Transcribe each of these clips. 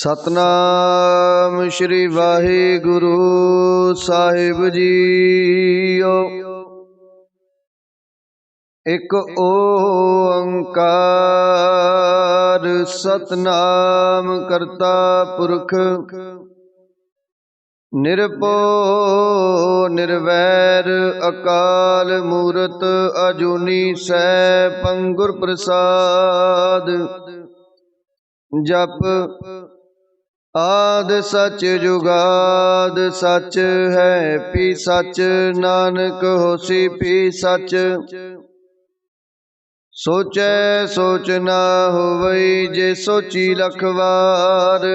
सतनाम श्री वाहिगुरु साहिब जीओ। एक ओंकार सतनाम करता पुरख निरभउ निर्वैर अकाल मूरत अजूनी सैभं गुर प्रसाद। जप आद सच जुगाद सच है पी सच, नानक होसी पी सच। सोचै सोच ना होवई जे सोची लख वार,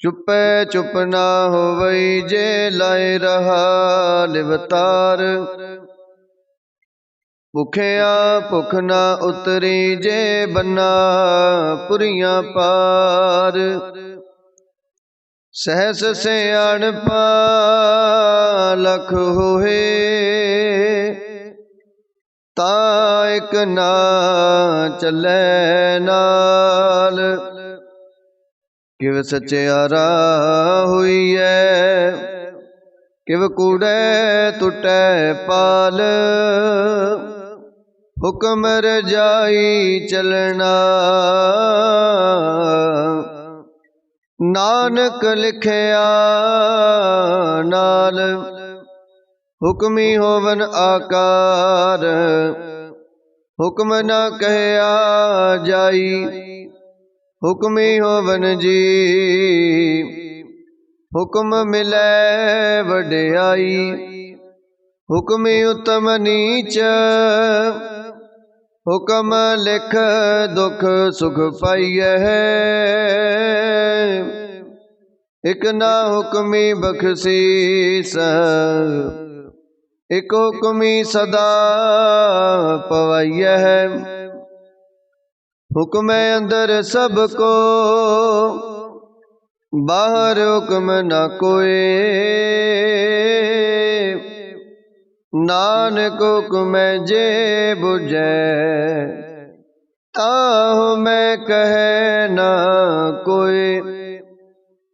चुपै चुप ना होवई जे लाए रहा लिवतार। भुखिया भुख ना उतरी जे बन्ना पुरियां पार। सहस सियाणपा लख होए ता एक ना चलै नाल। किव सचियारा होईऐ किव कूड़ै टुटै पाल। हुक्म रजाई चलना नानक लिखिया नाल। हुक्मी होवन आकार हुक्म न कहया जाई। हुक्मी होवन जी हुक्म मिलै वड्याई। हुक्मी उत्तम नीच हुक्म लिख दुख सुख पाइयै। एक ना हुक्मी बख्शीस एक हुक्मी सदा पवाइयै। हुक्म अंदर सबको बाहर हुक्म न कोई। नानक हुक्म जे बुझै ताहु मैं कहे ना कोई।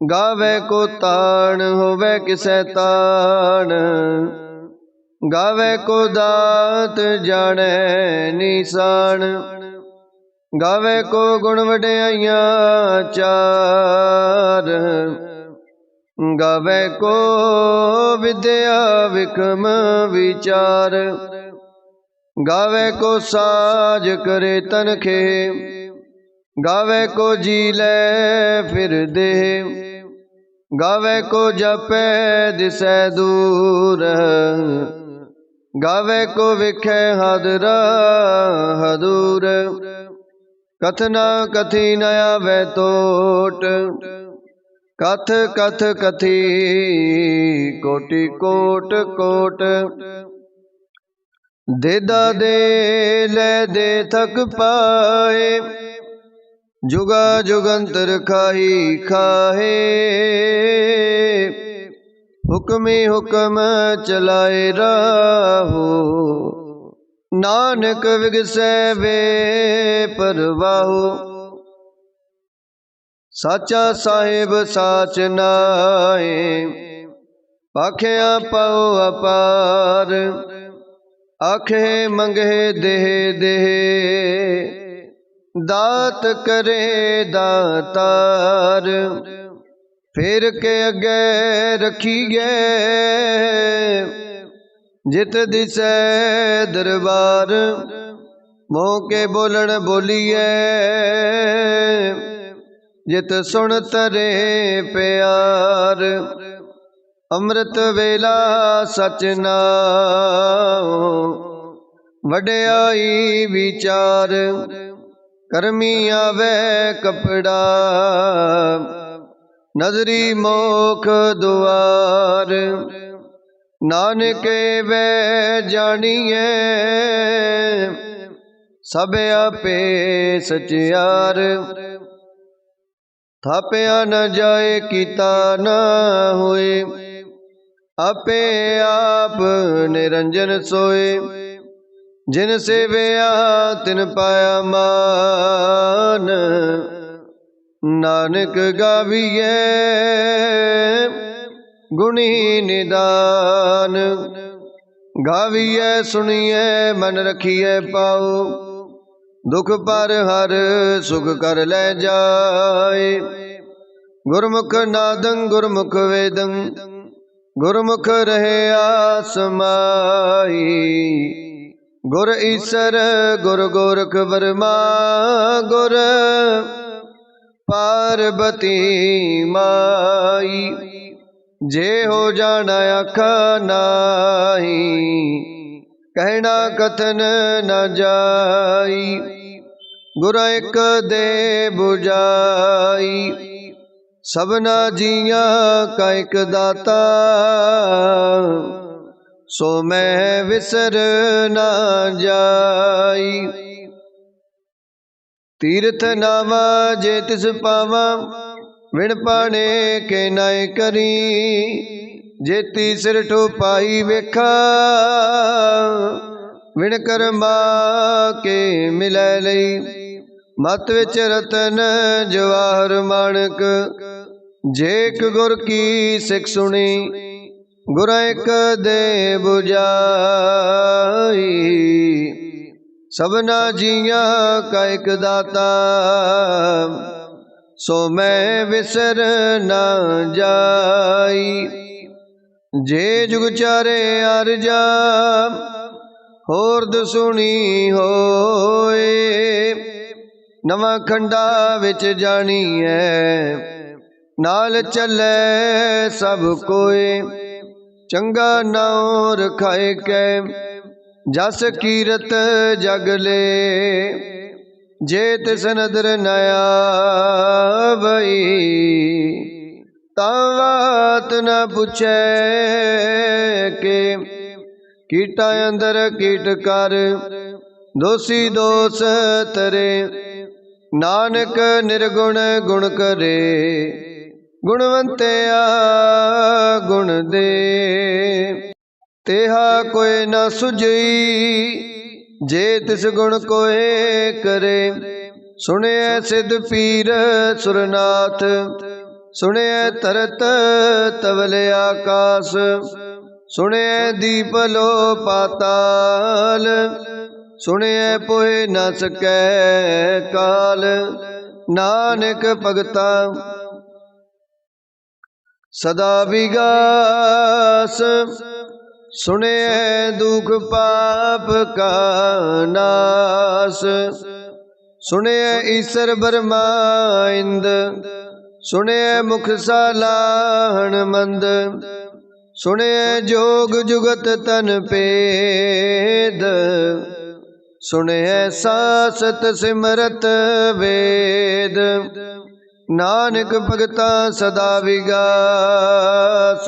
गावे को ताण होवे किसै ताण, गावे को दात जाने निशान। गावे को गुण वड्याइयां चार, गावे को विद्या विक्रम विचार। गावे को साज करे तनखे, गावे को जी ले फिर दे। गावे को जपे दिसै दूर, गावे को विखे हादरा हदूर। कथना कथी न आवे टोट, कथ कथ कथी कोटि कोट कोट। देदा दे ले दे थक पाए, जुगा जुगंतर खाही खाहे। हुक्मी हुक्म चलाए राहो, नानक विगसै वे परवाहो। साचा साहिब साच नाए, पाखिया पाओ अपार। आखे मंगे देह देह, दात करे दातार। फेर के अगे रखीए जित दिसै दरबार। मोह के बोलन बोलिए जित सुन तरे प्यार। अमृत वेला सच नाओ, वड्याई विचार। करमी आवे कपड़ा नजरी मोख दुआर। नानके वे जानिए सब आपे सचियार। थापिया न जाए कीता न होए, आपे आप निरंजन सोए। जिन सेवया तिन पाया मान, नानक गाविए गुणी निदान। गाविए सुनिए मन रखिए पाओ, दुख पर हर सुख कर ले जाए। गुरमुख नादं गुरमुख वेदं, गुरमुख रहे आसमाई। गुर ईसर गुर गोरख बर्मा, गुर पार्वती माई। जे हो जाना आखा नाही, कहना कथन न जाई। गुर एक दे बुझाई, सबना जिया का एक दाता। सो मैं विसर न जाई। तीर्थ नावा जे तिस पावा, विण पाने के नाय करी। जेती सिर ठोपाई वेखा, विण कर्मा के मिलै लई। मत विच रतन जवाहर माणक, जेक गुर की सिख सुनी। गुर एक दे बुझाई, सबना जिया का एक दाता। सो मैं विसर न जाई। जे जुग चारे आरजा, होर दसुनी होए। नवा खंडा विच जानी है, नाल चले सब कोए। चंगा नाम रखाए कै, जस कीरत जग ले। जे तिस नदर न आवई, तां बात न पुछे के। कीटा अंदर कीट कर, दोषी दोष तरे। नानक निर्गुण गुण करे, गुणवंतिया गुण दे। तेहा कोई न सुझई, जे तिस गुण कोई करे। सुने सिद्ध पीर सुरनाथ, सुने तरत तवले आकाश। सुने दीप लो पाताल, सुने पोए न सकै काल। नानक भगता सदा विगास, सुने दुख पाप का नाश। सुने ईसर ब्रह्मा इंद, सुने मुख सालाहन मंद। सुने जोग जुगत तन पेद, सुने सासत सिमरत वेद। नानक भगता सदा विगास,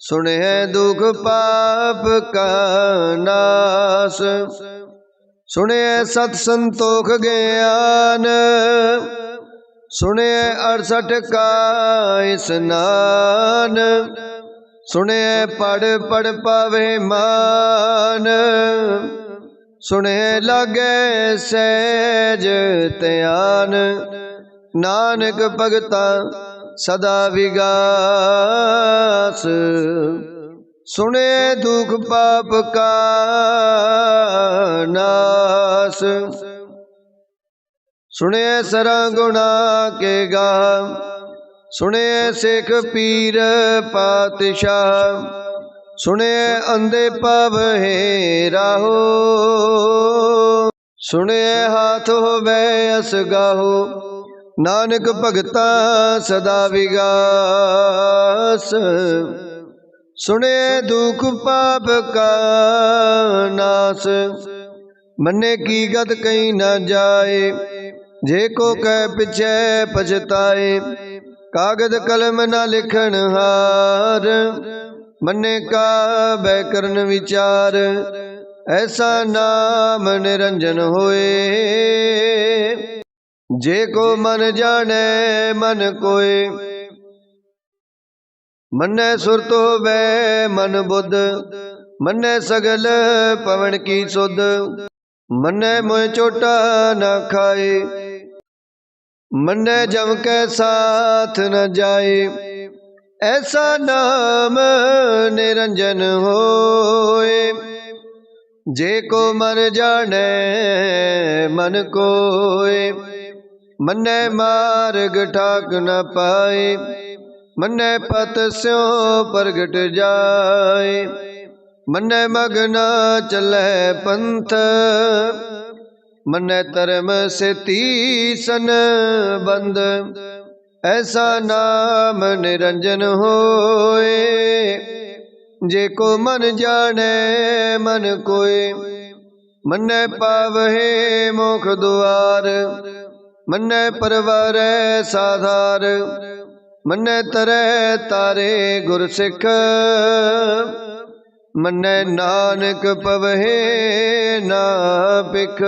सुने दुख पाप का नाश। सुने सत संतोख ज्ञान, सुने 68 का स्नान। सुने पढ़ पढ़ पावे मान, सुने लागे सहज त्यान। नानक भगता सदा विगास, सुने दुख पाप का नाश। सुने सरा गुणा के गा, सुने सिख पीर पातशाह। सुने अंधे पावहे राहो, सुने हाथ होवे असगाहो। नानक भगता सदा विगास, सुने दुख पाप का नाश। मन्ने की गत कहीं न जाए, जे को कह पिछे पछताए। कागद कलम न लिखन हार, मन्ने का बैकरण विचार। ऐसा नाम निरंजन होए, जे को मन जाने मन कोय। मन्ने सुरत होवे मन बुध, मन्ने सगल पवन की सुध। मन्ने मोह चोटा न खाए, मन्ने जम के साथ न जाए, ऐसा नाम निरंजन होए। जे को मन जाने मन कोय, मन्ने मार्ग ठाक न पाए। मन्ने पत स्यो प्रगट जाए, मन्ने मगन चले पंथ। मन्ने धर्म से तीसन बंद, ऐसा नाम निरंजन होए। जे को मन जाने मन कोय, मन्ने पावहे मोख द्वार। मन्ने परवार साधार, मन्ने तरह तारे गुर सिख। मन्ने नानक पवहे ना पिख,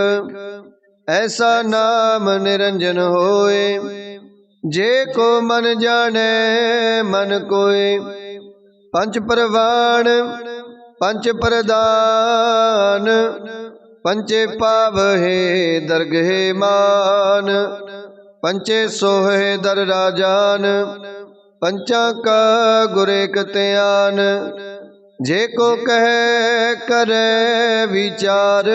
ऐसा नाम निरंजन होए। जे को मन जाने मन कोय, पंच परवान पंच प्रदान। पंचे पावहे दरगहे मान, पंचे सोहे दर राजान। पंचा का गुरेक त्यान, जे को कहे करे विचार।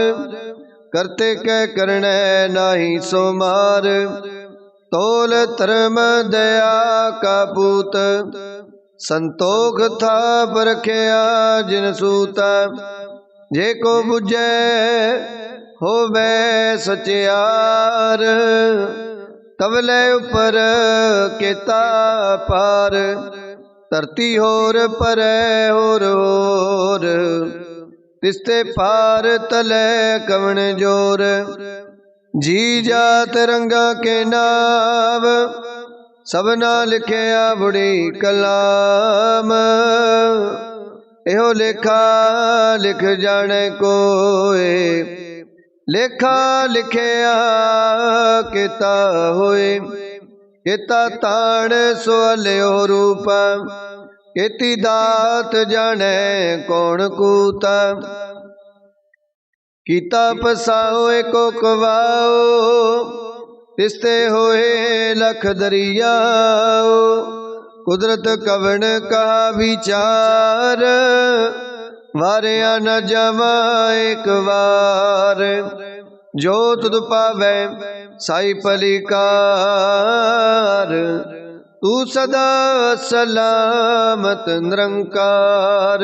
करते कह करने नाही सो मार, तोल धर्म दया का पूत। संतोख था परख्या जिन सूता, जे को बुझे होवे सचियार। तवले उपर केता पार, धरती होर परे होर। तिस्ते पार तले कवण जोर। जी जात रंगा के नाव, सबना लिखिया बुढ़ी कलाम। एहो लेखा लिख जाने कोय, लेखा लिखिया केता होए। केता ताण सोल्यो रूप, केती दात जाने कौन कूता। कीता पसाओ एको कवाओ, तिस्ते होए लख दरियाओ। कुदरत कवण का विचार, वारिया न जावा एक बार। जो तुद पावे साई पलिकार, तू सदा सलामत निरंकार।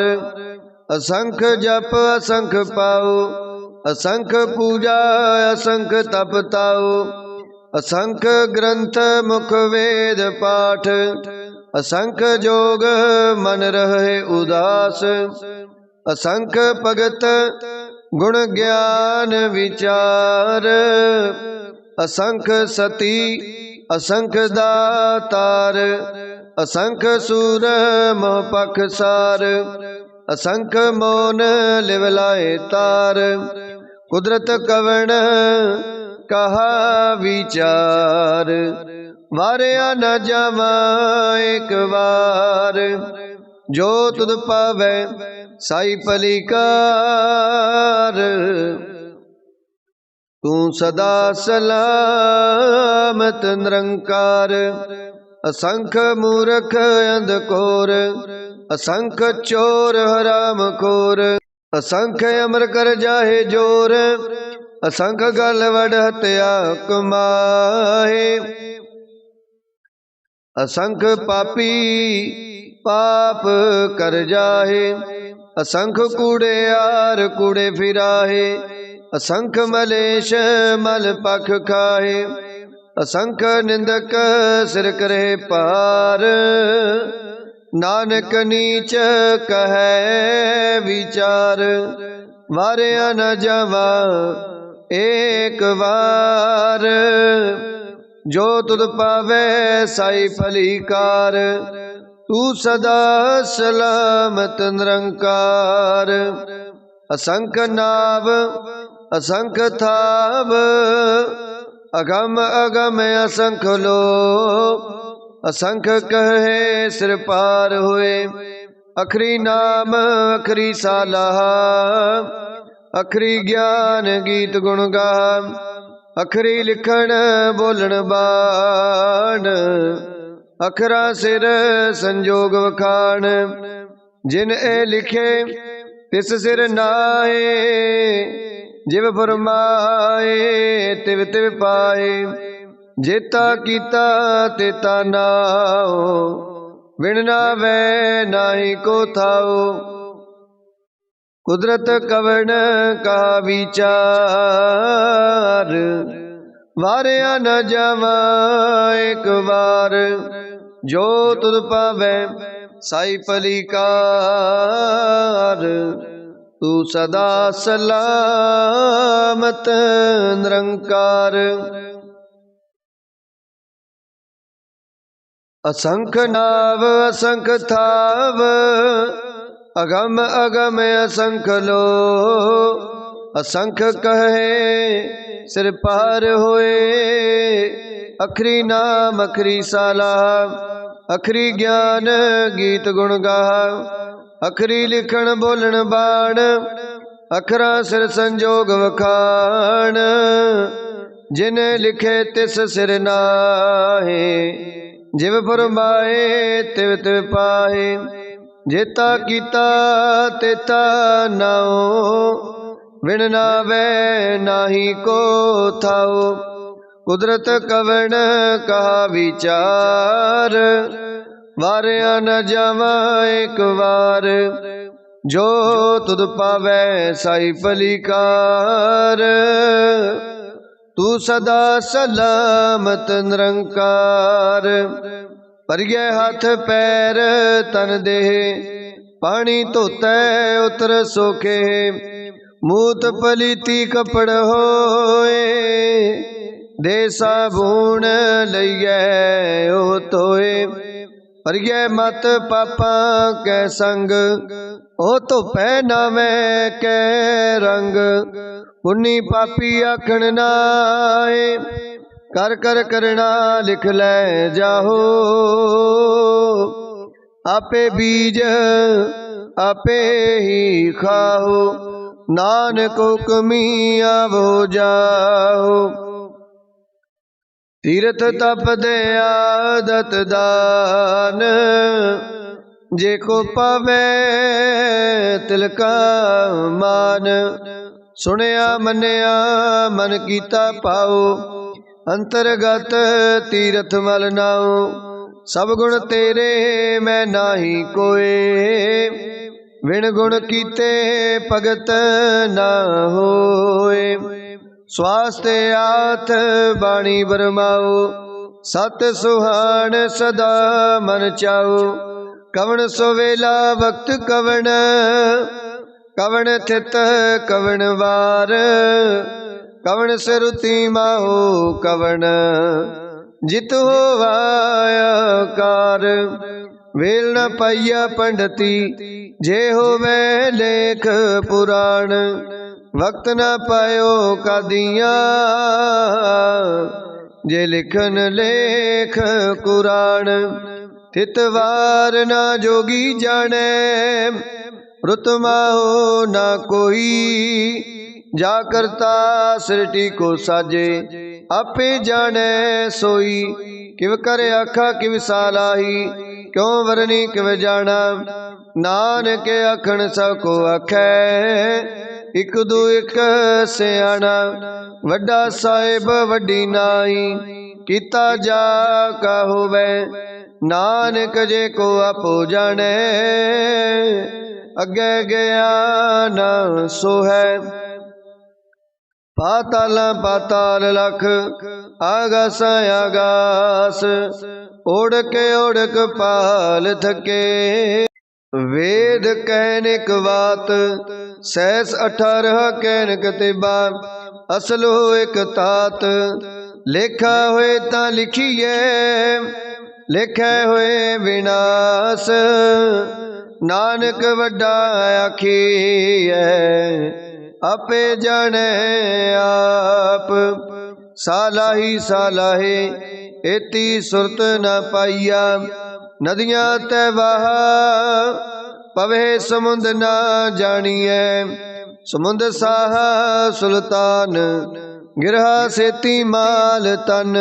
असंख जप असंख पाओ, असंख पूजा असंख तप ताओ। असंख ग्रंथ मुख वेद पाठ, असंख जोग मन रहे उदास। असंख भगत गुण ज्ञान विचार। असंख सती असंख दातार, असंख सूर मोह पखसार। असंख मौन लिवलाए तार, कुदरत कवण कहा विचार। वारिया न जावा एक बार, जो तुद पावे साई पलिकार। तू सदा सलामत निरंकार। असंख मूर्ख अंधकोर, असंख चोर हराम खोर। असंख अमर कर जाहे जोर, असंख गल वड हत्या कमाहे। असंख पापी पाप कर जाहे, असंख कूड़े यार कूड़े फिराहे। असंख मलेश मल पख खाहे, असंख निंदक सिर करे पार। नानक नीच कहे विचार, वारिया न जावा एक बार। जो तुद पावे साई फलीकार, तू सदा सलामत निरंकार। असंख नाव असंख थाव, अगम अगम असंख लोक। असंख कहे सिर पार हुए, अखरी नाम अखरी सालाहा। अखरी ज्ञान गीत गुण गा, अखरी लिखण बोलण बाण, अखरा सिर संजोग वखाण। जिन ए लिखे तिस सिर नाए, जिव फरमाए तिव तिव पाए। जेता कीता तेता नाओ, बिन नावै नाहि को थाओ। कुदरत कवण का विचार, वारिया न जावा एक बार। जो तुद पावै साई पलीकार, तू सदा सलामत निरंकार। असंख नाव असंख थाव, अगम अगम असंख लो। असंख कहे सिर पार होए, अखरी नाम अखरी साला। अखरी ज्ञान गीत गुण गाहा, अखरी लिखण बोलण बाण। अखरा सिर संजोग वखाण, जिन लिखे तिस सिर नाहे। जिव फरमाए तिव तिव पाए। जेता कीता तेता नाओ, बिन नावै नाहि को थाओ। कुदरत कवण कहा विचार, वारिया न जावा एक बार। जो तुद पावै साई पलीकार, तू सदा सलामत निरंकार। परिए हाथ पैर तन देह, पानी धोतै उतर सोखे। मूत पलीती कपड़ होए, दे साबुन लइए ओ धोए। परिए मत पापा कै संग, ओ धोपै नावै कै रंग। पुन्नी पापी आखण नाए, कर कर करना लिख लै जाहो। आपे बीज आपे ही खाओ, नानक हुक्मी आवो जाओ। तीरथ तप दे आदत दान, जेको पावे तिलका मान। सुनिया मनिया मन कीता पाओ, अंतरगत तीरथ मल नाओ। सब गुण तेरे मैं नाही कोए, बिन गुण कीते भगत ना होए। स्वास्थ्य आथ बाणी बरमाओ, सत सुहान सदा मन चाओ। कवण सोवेला वक्त कवण, कवण थित कवण वार। कवण सिरुति माहो कवण, जित होवाया कार। वेल न पाइया पंडती, जे होवे लेख पुराण। वक्त न पायो कादिया, जे लिखन लेख कुरान। थित वार ना जोगी जाने, रुत माहो ना कोई। जा करता सृष्टि को साजे, आपे जाने सोई। किव करे आखा किव सालाही, क्यों वरनी किव जाना। नानक आखण सब को आखै, इक दू इक सियाणा। वड्डा साहिब वड्डी नाई, कीता जा का होवे। नानक जे को आपो जाने, अगे गया ना सो है। पाताल पाताल लख, आगास आगास। ओढ़क ओढ़क पाल थके, वेद कहनिक बात। सहस 18 कहनिक तिबा, असलो एक तात। लेखा होए ता लिखिए, लेखे होए विनाश। नानक वड्डा आखिए, आपे जाने आप। सालाही सालाहे, एती सुरत न पाइया। नदियां तै बहा, पवे समुंद ना जानिए। समुंद साहा सुल्तान, गिरहा सेती माल तन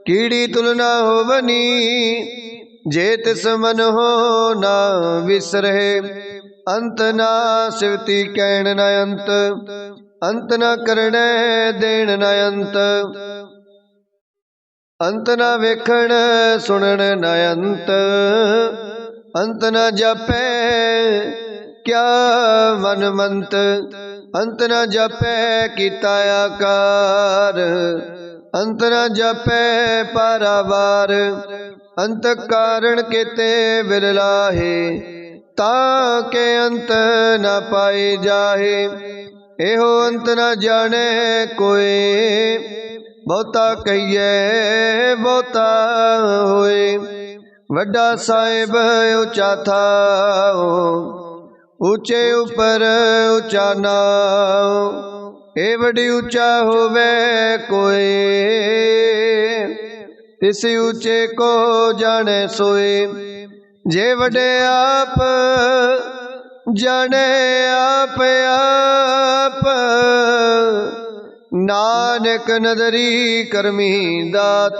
कीड़ी तुलना होवनी। जे तिस मन हो ना विसरे अंत ना सिवती कहण न अंत। अंत न करणे देण न अंत। अंत न वेखण सुनण न अंत। अंत न जापै क्या मन मंत। अंत न जापै कीता आकार। अंत न जापै पारावार। अंत कारण केते बिरलाहे ताके अंत न पाए जाहे। एहो अंत न जाने कोई बहुता कहिए बहुता होए। वड्डा साहिब ऊंचा था ऊंचे ऊपर ऊंचा नाओ। ए बड़ी ऊंचा होवे कोई तिस ऊंचे को जाने सोए। जे वडे आप जाने आप आप। नानक नदरी करमी दात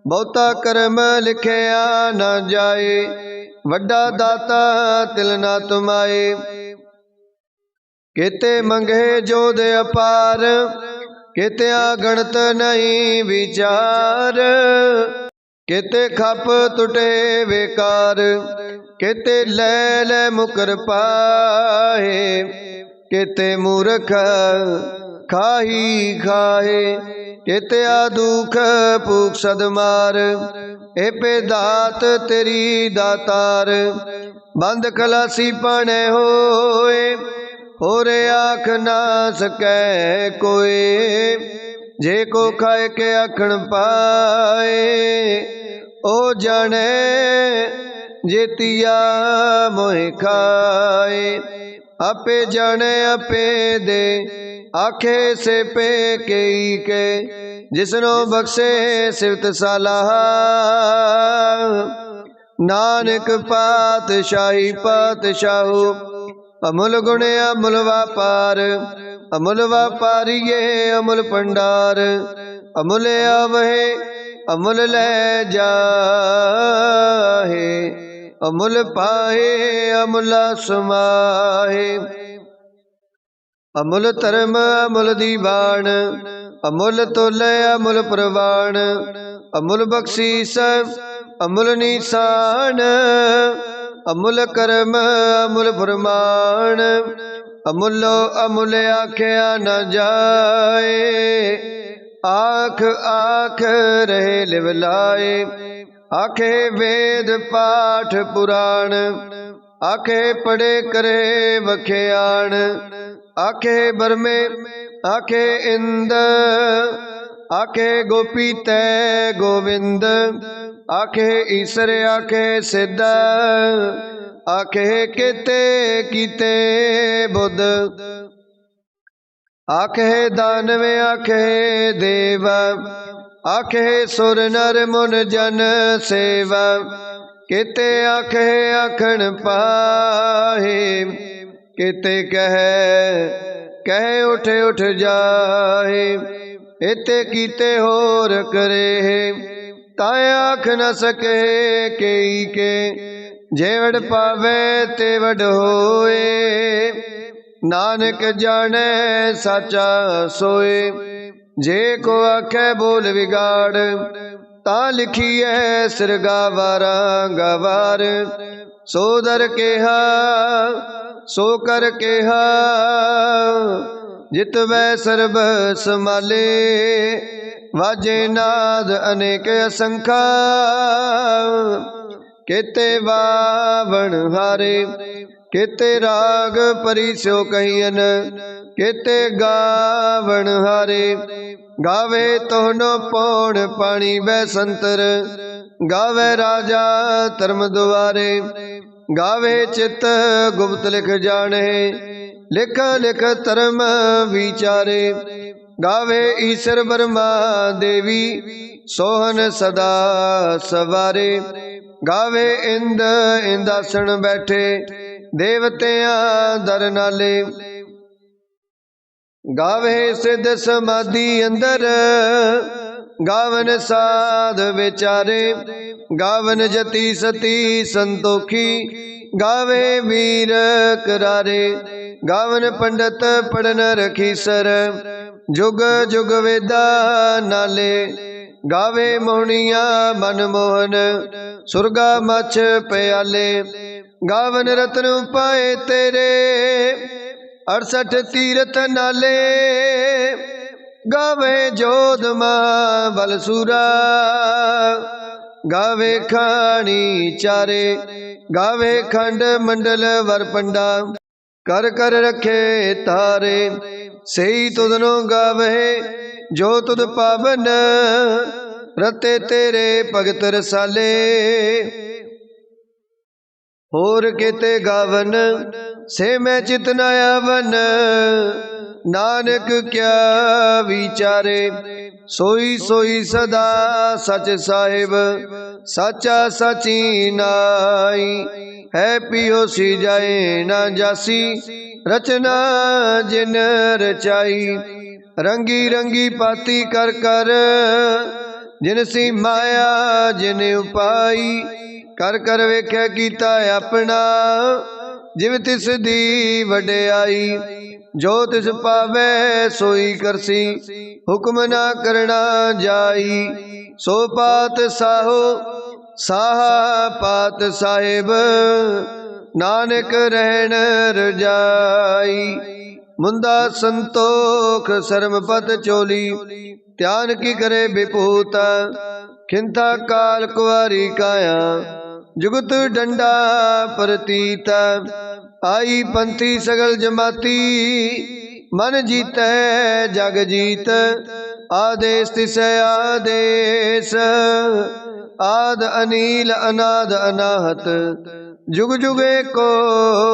बहुता कर्म लिखिया न जाए। वड्डा दाता तिल ना तुमाए। केते मंगे जोध अपार केते गणत नहीं विचार। केते खप टुटे बेकार केते ले ले मुकर पाए। केते मूर्ख खाही खाए केते दुख भूख सदमार। ए पे दात तेरी दातार बंद खलासी पाने होए। होरे आख ना सकै कोई जे को खाए के आखण पाए। ओ जाने जेतिया मोहि खाए। आपे जाने आपे दे आखे से पे कई के। जिसनो बख्शे सिवत सालाहा नानक पातशाही पातशाहू। अमुल गुण अमुल व्यापार अमुल व्यापारिये अमुल भंडार। अमुल आवहे अमुल ले जाहे। अमुल पाहे अमुल समाहे। अमुल धर्म अमुल दीवान अमुल तोले अमुल प्रवान। अमुल बख्शीस अमुल निशान अमुल कर्म अमुल फरमान। अमुलो अमुल आख्या न जाए। आख आख रहे लिवलाए। आखे वेद पाठ पुराण आखे पढ़े करे वख्याण। आखे बरमे आखे इंद आखे गोपी तै गोविंद। आखे ईसर आखे सिद्ध आखे केते कीते बुध। आखे दानवे आखे देव आखे सुर नर मुन जन सेवा। केते आखे आखण पाहे केते कह उठ उठ जाए। एते कीते होर करे ताए आख न सके कई के। जे वड पावे ते वड होए नानक जाने साचा सोए। जे को आखे बोल बिगाड़ ता लिखिए सिर गावारा गवार। सो दर केहा सो कर केहा जित वै सर्ब समाले। वाजे नाद अनेक असंखा केते वावण हारे। केते राग परिस्यो कहियन केते गावण हारे। गावे तोहनो पौण पानी बैसंतर गावे राजा धर्म दुआरे। गावे चित गुप्त लिख जाने लिख लिख धर्म विचारे। गावे ईश्वर ब्रह्मा देवी सोहन सदा सवारे। गावे इंद इंदासन बैठे देवतियां दर नाले। गावे सिद्ध समाधि अंदर, गावन साध विचारे, गावन जति सती संतोखी, गावे वीर करारे, गावन पंडित पढ़न रखीसर, जुग जुग वेदा नाले, गावे मोहनिया मनमोहन, सुरगा मछ प्याले, गावन रतन पाए तेरे, 68 तीरथ नाले, गावे जोधमा बलसूरा, गावे खानी चारे, गावे खंड मंडल वरपंडा, कर कर रखे तारे, सही तुधनो गावे जो तुध पावन, रते तेरे भगत रसाले, होर केते गावन से मैं चित न आवन, नानक क्या विचारे, सोई सोई सदा सच साहिब, साचा साची नाई, है पियो सी जाए ना जासी, रचना जिन रचाई, रंगी रंगी पाती कर कर, जिन सी माया जिन उपाई, कर कर वेख्या कीता अपना, जिव तिस दी वडियाई, जो तिस पावे सोई करसी, हुक्म ना करना जाई, सो पात साहो साहा पात साहिब, नानक रहन रजाई, मुंदा संतोख सरमपत चोली, ध्यान की करे विभूता, खिंथा काल कुआरी काया, जुगत डंडा प्रतीत, आई पंथी सगल जमाती, मन जीतै जग जीत, आदेश तिसै आदेश, आद अनील अनाद अनाहत, जुग जुगे को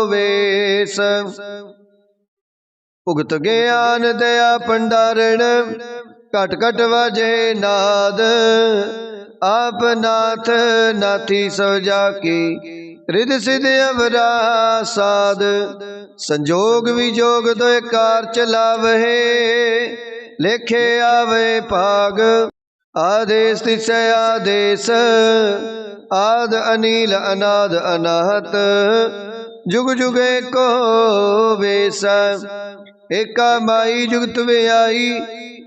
वेश, भुगत ज्ञान दया भंडारण, घट घट वाजे नाद, आप नाथ नाथी सब जाकी, रिद सिद्ध अवरा साध, संजोग विजोग दोय कार चलावहे, लेखे आवे भाग, आदेश तिसै आदेश, आद अनील अनाद अनाहत, जुग जुगे को वेश, एका माई जुगत व्याई,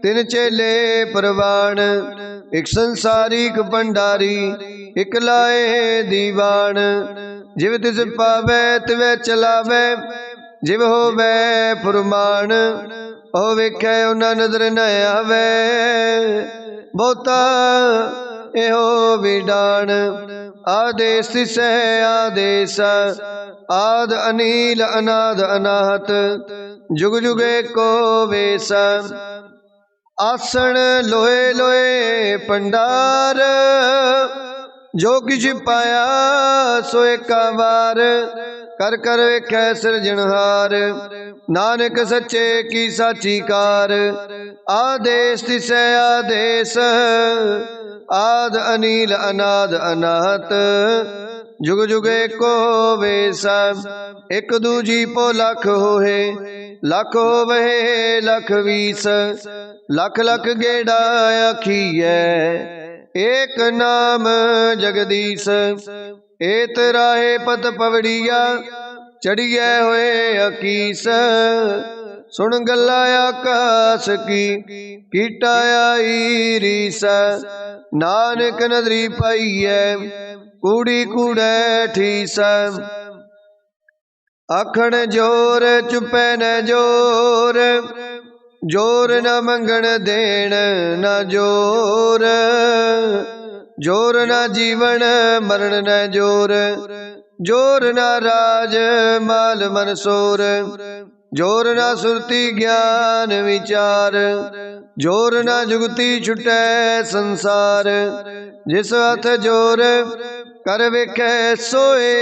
तिन चेले परवान, एक संसारिक भंडारी, एक लाए दीवान, जिव तिस पावे तिवै चलावे, जिव होवे फुरमान, ओ वेख्या उना नजर न आवे, बहुता एहो विडान, आदेश तिसै आदेश, आद अनील अनाद अनाहत, जुग जुगे को वेश, आसन लोहे लोहे भंडार, जो किछ पाया सो एका वार, कर कर वेखै सिरजनहार, नानक सच्चे की साची कार, आदेश तिसै आदेश, आद अनील अनाद अनाहत, जुग जुगे को वेश, एक दूजी पो लख होए, लख होवे लख वीस, लख लख गेड़ा आखिए, एक नाम जगदीश, एत राहे पत पवड़िया, चढ़िए हुए अकीस, सुन गल्ला आकाश की, कीटा आई रीस, नानक नदरी पाईए, कूड़ी कूड़े ठीस, आखण जोर चुपै न जोर, जोर न मंगण देण न जोर, जोर न जीवन मरण न जोर, जोर न राज माल मनसोर, जोर न सुरती ज्ञान विचार, जोर न जुगती छुटै संसार, जिस हथ जोर कर वेखै सोए,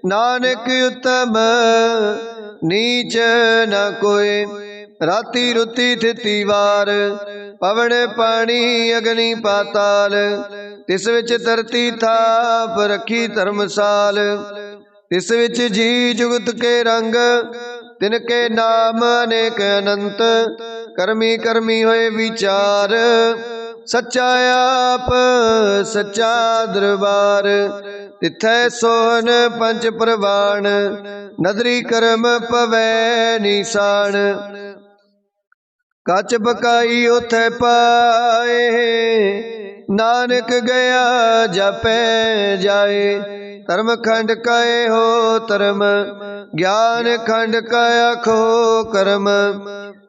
नानक उत्तम नीच न कोय, राती रुती थिती वार, पवन पानी अग्नि पाताल, तिस विच धरती थाप रखी धर्मसाल, तिस विच जी जुगत के रंग, तिनके नाम अनेक अनंत, करमी करमी होए विचार। सच्चा आप सच्चा दरबार, तिथै सोहन पंच प्रवाण, नदरी करम पवै निशान। कच बकाई उथै पाए, नानक गया जापै जाए। धर्म खंड काए हो धर्म, ज्ञान खंड का आखो कर्म।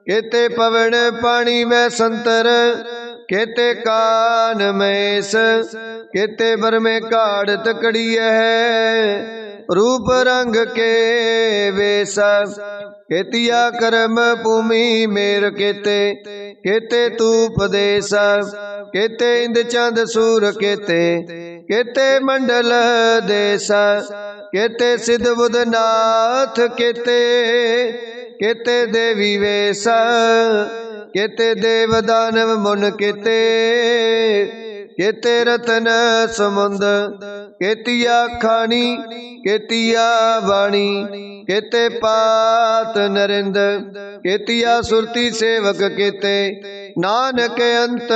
केते पवन पानी में संतर, केते कान महेश, केते बर में काढ़ तकड़ी है। रूप रंग के वेसा, केतिया कर्म भूमि मेर केते। केते तूप देसा, केते इंद चंद सूर केते। केते मंडल देसा, केते सिद्ध बुध नाथ केते। केते देवी वेसा, केते देव दानव मुन केते। केते रतन समुंद, केतिया खानी, केतिया वाणी। केते पात नरिंद, केतिया सुरती सेवक केते। नानक अंत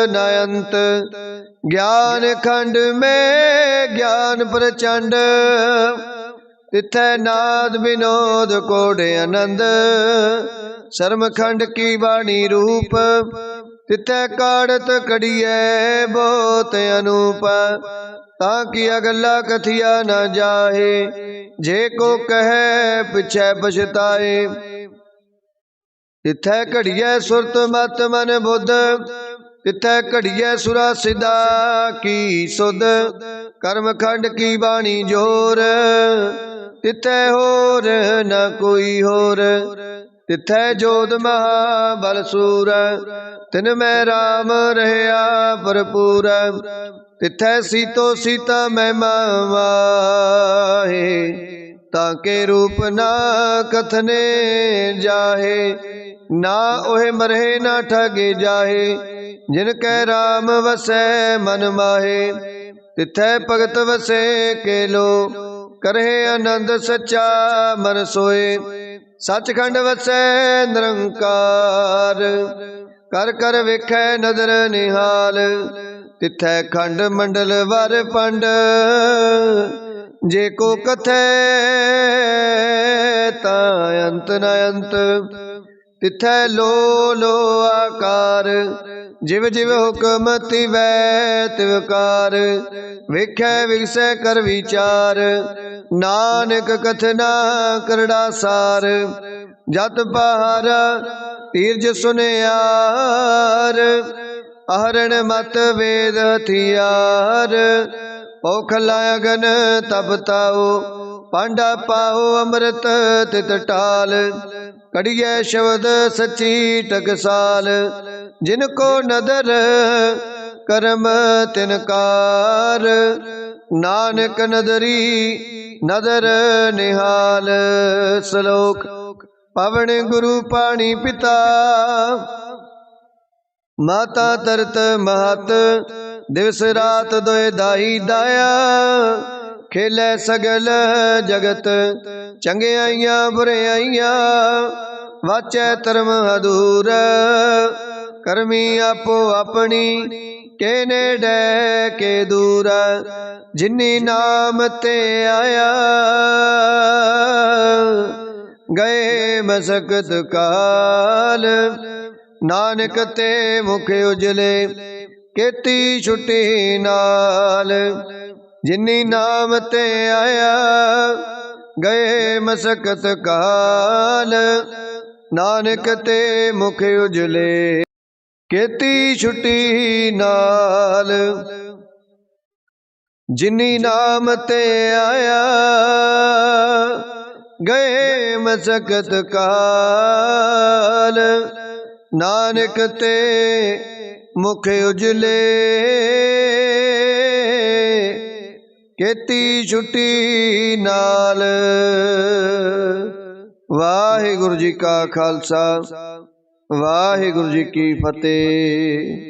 न अंत, ज्ञान खंड में ज्ञान प्रचंड। तिथै नाद विनोद कोड आनंद, शर्म खंड की वाणी रूप। तिथै काढ़त कड़िए बहुत अनूप, ताकि अगला कथिया न जाहे। जे को कहे पिछे पछताए, तिथै घड़िए सुरत मत मन बुध। तिथै घड़िए सुरा सिदा की सुध, कर्म खंड की वाणी जोर। तिथै होर न कोई होर, तिथै जोध महाबल सूर। तिन में राम रहया भरपूर, तिथै सीतो सीता महिमा माहे। ताके रूप ना कथने जाहे, ना ओहे मरहे ना ठगे जाहे। जिनकै राम वसै मन माहे, तिथै भगत वसे केलो। करहे आनंद सच्चा मन सोए, सचखंड वसै निरंकार। कर कर वेखै नदर निहाल, तिथै खंड मंडल वर पंड। जे को कथै ता अंत न अंत, तिथै लो लो आकार। जिव जिव हुक्म तिवै तिवकार, वेखै विगसै कर विचार। नानक कथना करड़ा सार, जत पहारा तीरज सुनियार। आहरण मत वेद हथियार, औखला अगन तप ताओ। पांडा पाओ अमृत तित टाल, कड़िए शब्द सच्ची टकसाल। जिनको नदर करम तिनकार, नानक नदरी नदर निहाल। श्लोक। पवन गुरु पाणी पिता, माता तरत महत। दिवस रात दोए दाई दाया, खेलै सगल जगत। चंगियाइयां बुरियाइयां, वाचै धर्म अधूर। करमी आपो अपनी, के नेड़े के दूर। जिन्नी नाम ते आया, गए मसकत काल। नानक ते मुख उजले, केती छुट्टी नाल। जिन्नी नाम ते आया, गए मसकत काल। नानक ते मुख उजले, केती छुट्टी नाल। जिन्नी नाम ते आया, गए मसकत काल। नानक ते मुख उजले, केती छुट्टी नाल। वाहिगुरु जी का खालसा, वाहिगुरु जी की फतेह।